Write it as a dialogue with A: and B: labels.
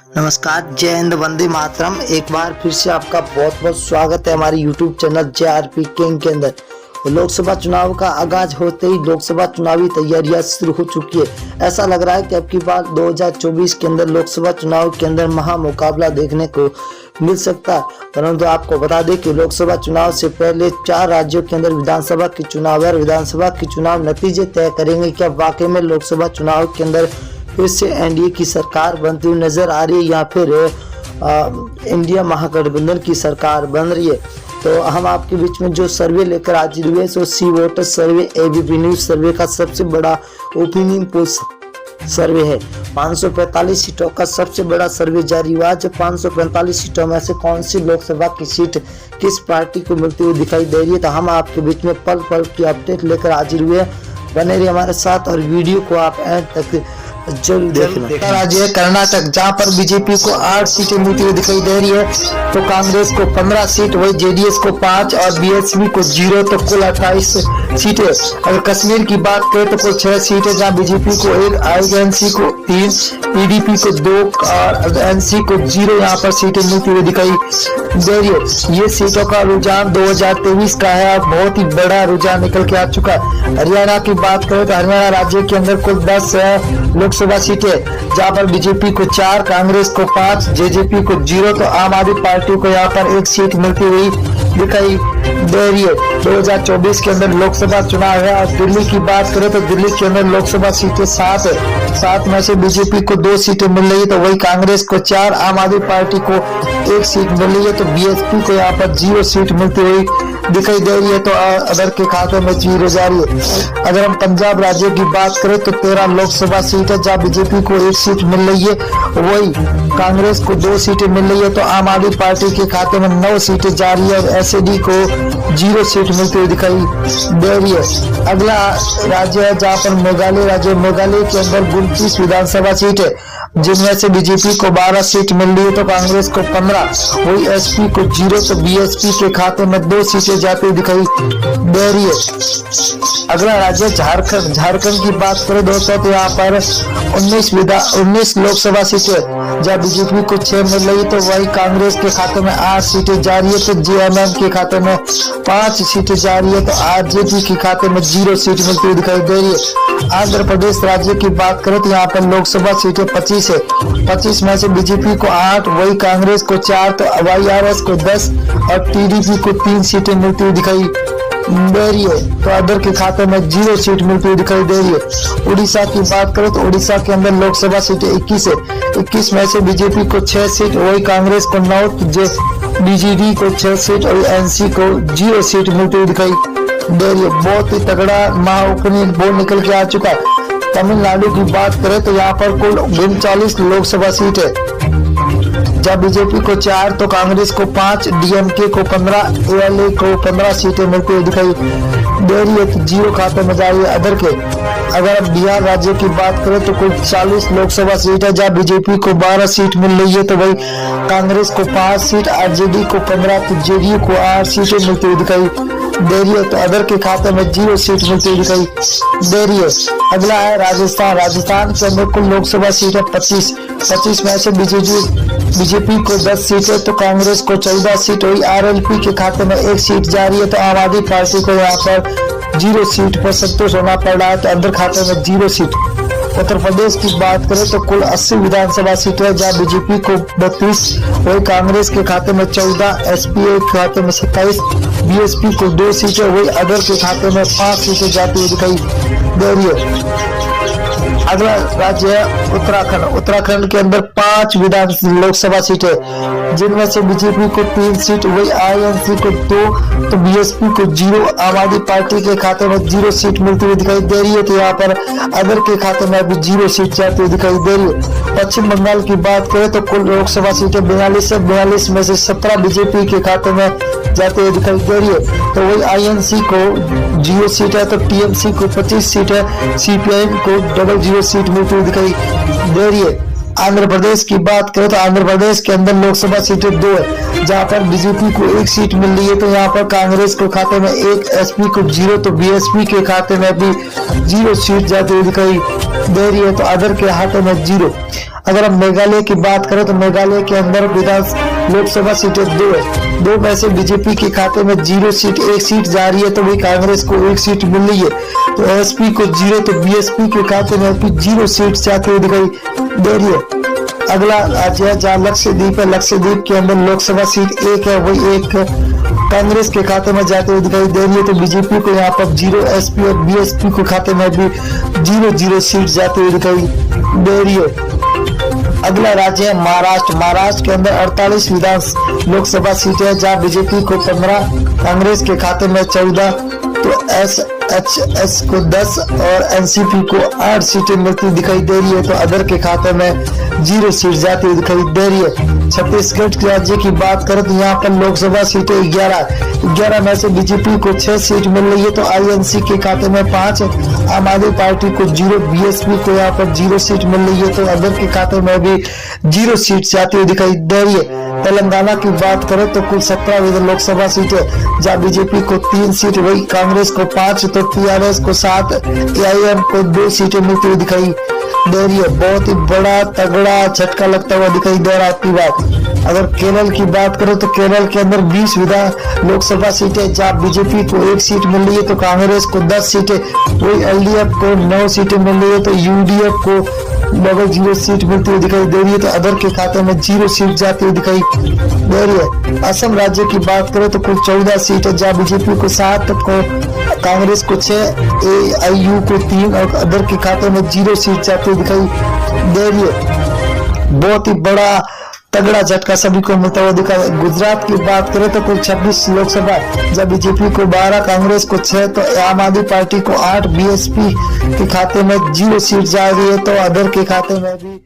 A: नमस्कार, जय हिंद, वंदे मातरम। एक बार फिर से आपका बहुत बहुत स्वागत है हमारे YouTube चैनल JRP किंग के अंदर। लोकसभा चुनाव का आगाज होते ही लोकसभा चुनावी तैयारियां शुरू हो चुकी है। ऐसा लग रहा है कि अब की बार 2024 के अंदर लोकसभा चुनाव के अंदर महामुकाबला देखने को मिल सकता है। परंतु आपको बता दें कि लोकसभा चुनाव से पहले 4 राज्यों के अंदर विधानसभा के चुनाव और विधानसभा के चुनाव नतीजे तय करेंगे क्या वाकई में लोकसभा चुनाव के अंदर फिर से एनडीए की सरकार बनती हुई नजर आ रही है या फिर इंडिया महागठबंधन की सरकार बन रही है। तो हम आपके बीच में जो सर्वे लेकर हाजिर हुए सो सी वोटर सर्वे एबीपी न्यूज सर्वे का सबसे बड़ा ओपिनियन पोल सर्वे है। 545 सीटों का सबसे बड़ा सर्वे जारी हुआ। जब 545 सीटों में से कौन सी लोकसभा की सीट किस पार्टी को मिलती हुई दिखाई दे रही है, तो हम आपके बीच में पल पल की अपडेट लेकर हाजिर हुए। बने रहिए हमारे साथ और वीडियो को आप एंड तक जरूर देखना। राज्य है कर्नाटक, जहां पर बीजेपी को 8 सीटें मिलती हुई दिखाई दे रही है, तो कांग्रेस को 15 सीट, वही जेडीएस को 5 और बीएसपी को 0, तो कुल 28 सीटें। अगर कश्मीर की बात करें तो कुल 6 सीटें, जहां बीजेपी को 1, आईएनसी को 3, पीडीपी को 2 और एनसी को 0 यहाँ पर सीटें मिलती हुई दिखाई दे रही है। ये सीटों का रुझान 2023 का है और बहुत ही बड़ा रुझान निकल के आ चुका है। हरियाणा की बात करें तो हरियाणा राज्य के अंदर कुल 10 लोकसभा सीटें, जहां पर बीजेपी को 4, कांग्रेस को 5, जेजेपी को 0, तो आम आदमी पार्टी को यहाँ पर 1 सीट मिलती हुई दिखाई दे रही है। 2024 के अंदर लोकसभा चुनाव है। और दिल्ली की बात करें तो दिल्ली के अंदर लोकसभा सीटें 7 है। 7 में से बीजेपी को 2 सीटें मिल रही है, तो वही कांग्रेस को 4, आम आदमी पार्टी को 1 सीट मिल रही है, तो बीएसपी को यहाँ पर 0 सीट मिलती हुई दिखाई दे रही है। तो अदर के खाते में 0 जा रही है। अगर हम पंजाब राज्य की बात करें तो 13 लोकसभा सीट है, जहाँ बीजेपी को 1 सीट मिल रही है, वही कांग्रेस को 2 सीटें मिल रही है, तो आम आदमी पार्टी के खाते में 9 सीटें जा रही है और एसएडी को 0 सीट मिलती हुई दिखाई दे रही है। अगला राज्य है जहाँ पर मेघालय राज्य, मेघालय के अंदर 29 विधानसभा सीट है, जिनमें से बीजेपी को 12 सीट मिल रही है, तो कांग्रेस को 15, वही एसपी को 0, तो बीएसपी के खाते में 2 सीटें जाती हुई दिखाई दे रही है। अगला राज्य झारखंड, झारखंड की बात करें दोस्तों तो यहाँ पर 19 लोकसभा सीटें, जहाँ बीजेपी को 6 मिल रही है, तो वही कांग्रेस के खाते में 8 सीटें जा रही है, तो जेएमएम के खाते में 5 सीटें जा रही है, तो आरजेडी के खाते में 0 सीट मिलती हुई दिखाई दे रही है। आंध्र प्रदेश राज्य की बात करें तो यहाँ पर लोकसभा सीटें 25 है। 25 में से बीजेपी को 8, वही कांग्रेस को 4, तो वाईआरएस को 10 और टीडीपी को 3 सीटें मिलती हुई दिखाई दे रही है, तो अदर के खाते में 0 सीट मिलती हुई दिखाई दे रही है। उड़ीसा की बात करें तो उड़ीसा के अंदर लोकसभा सीटें 21 है। 21 में से बीजेपी को 6 सीट, वही कांग्रेस को 9, बीजेडी को 6 सीट और एनसी को 0 सीट मिलती हुई दिखाई दे रही है। बहुत ही तगड़ा महाओपिनियन पोल निकल के आ चुका है। तमिलनाडु की बात करें तो यहाँ पर कुल 39 लोकसभा सीट है, जब बीजेपी को 4, तो कांग्रेस को 5, डीएमके को 15, एएलए को 15 सीटें मिलती हुई दिखाई दे रही है, तो 0 खाते में जा रही है अदर के। अगर अब बिहार राज्य की बात करें तो कुल 40 लोकसभा सीट है, जहाँ बीजेपी को 12 सीट मिल रही है, तो वही कांग्रेस को 5 सीट, आरजेडी को 15, तो जेडीयू को 8 सीटें मिलती हुई दिखाई दे रही है, तो अदर के खाते में 0 सीट मिलती हुई दिखाई दे रही है। अगला है राजस्थान, राजस्थान के अंदर कुल लोकसभा सीट है 25 में से बीजेपी को 10 सीट है, तो कांग्रेस को 14 सीट, वही आरएलपी के खाते में 1 सीट जा रही है, तो आम आदमी पार्टी को यहाँ पर 0 सीट पर संतोष होना पड़ रहा है, तो अंदर खाते में 0 सीट। उत्तर प्रदेश की बात करें तो कुल 80 विधानसभा सीटें है, जहाँ बीजेपी को 32, वही कांग्रेस के खाते में 14, एसपीए के खाते में 27, बीएसपी को 2 सीटें, वही अदर के खाते में 5 सीटें जाती हुई दिखाई दे रही है। अगला राज्य है उत्तराखंड, उत्तराखंड के अंदर 5 लोकसभा सीटें, जिनमें से बीजेपी को 3 सीट, वही आईएनसी को 2, तो बीएसपी को 0, आम आदमी पार्टी के खाते में 0 सीट मिलती हुई दिखाई दे रही है, तो यहाँ पर अदर के खाते में अभी 0 सीट जाती हुई दिखाई दे रही है। पश्चिम बंगाल की बात करें तो कुल लोकसभा सीटें 42 है, 42 में से 17 बीजेपी के खाते में जाते हुए दिखाई दे रही है, तो वही आईएनसी को 0 सीट है, तो टीएमसी को 25 सीट है, सीपीआईएम को 00 सीट मिलती हुई दिखाई दे रही है। आंध्र प्रदेश की बात करें तो आंध्र प्रदेश के अंदर लोकसभा सीटें 2 है, जहां पर बीजेपी को 1 सीट मिल रही है। तो यहाँ पर कांग्रेस को खाते में 1, एसपी को 0, तो बीएसपी के खाते में भी 0 सीट जाती हुई दिखाई दे रही है, तो अदर के हाथों में 0। अगर हम मेघालय की बात करें तो मेघालय के अंदर लोकसभा सीटें 2 है, 2 में से बीजेपी के खाते में 0 सीट, 1 सीट जा रही है, तो वही कांग्रेस को 1 सीट मिल रही है। तो एसपी को 0, तो बीएसपी के खाते में भी 0 सीट जाती हुई दिखाई दे रही है। अगला राज्य है जहाँ लक्षद्वीप है, लक्षद्वीप के अंदर लोकसभा सीट 1 है, वही 1 कांग्रेस के खाते में जाते हुए दिखाई दे रही है। तो बीजेपी को यहाँ पर 0, एसपी और बीएसपी के खाते में भी 0 सीट जाती हुई दिखाई दे रही है। अगला राज्य है महाराष्ट्र। महाराष्ट्र के अंदर 48 लोकसभा सीटें हैं, जहाँ बीजेपी को 15, कांग्रेस के खाते में 14, तो एसएचएस को 10 और एनसीपी को 8 सीटें मिलती दिखाई दे रही है। तो अदर के खाते में 0 सीट जाती हुई दिखाई दे रही है। छत्तीसगढ़ राज्य की बात करें तो यहाँ पर लोकसभा सीटें 11 में से बीजेपी को 6 सीट मिल रही है, तो आईएनसी के खाते में 5, आम आदमी पार्टी को 0, बीएसपी को यहाँ पर 0 सीट मिल रही है, तो अदर के खाते में भी 0 सीट जाती हुई दिखाई दे रही है। तेलंगाना की बात करें तो कुल 17 लोकसभा सीटें, जहाँ बीजेपी को 3 सीट, वही कांग्रेस को 5, तो टीआरएस को 7, एआईएम को 2 सीटें मिलती हुई दिखाई दे रही है। बहुत ही बड़ा तगड़ा झटका लगता हुआ दिखाई दे रहा है आपकी बात। अगर केरल की बात करें तो केरल के अंदर 20 लोकसभा सीटें, जहाँ बीजेपी को 1 सीट मिल रही है, तो कांग्रेस को 10 सीटें, वही एलडीएफ को 9 सीटें मिल रही है, तो यूडीएफ को 0 सीट मिलती हुई दिखाई दे रही है, तो अदर के खाते में 0 सीट जाती हुई दिखाई दे रही है। असम राज्य की बात करें तो कुल 14 सीट है, जहाँ बीजेपी को 7, को कांग्रेस को 6, एआईयू को 3 और अदर के खाते में 0 सीट जाती हुई दिखाई दे रही है। बहुत ही बड़ा तगड़ा झटका सभी को मिलता हुआ दिखा। गुजरात की बात करें तो कुल 26 लोकसभा, जब बीजेपी को 12, कांग्रेस को 6, तो आम आदमी पार्टी को 8, बीएसपी के खाते में 0 सीट जा रही है, तो अदर के खाते में भी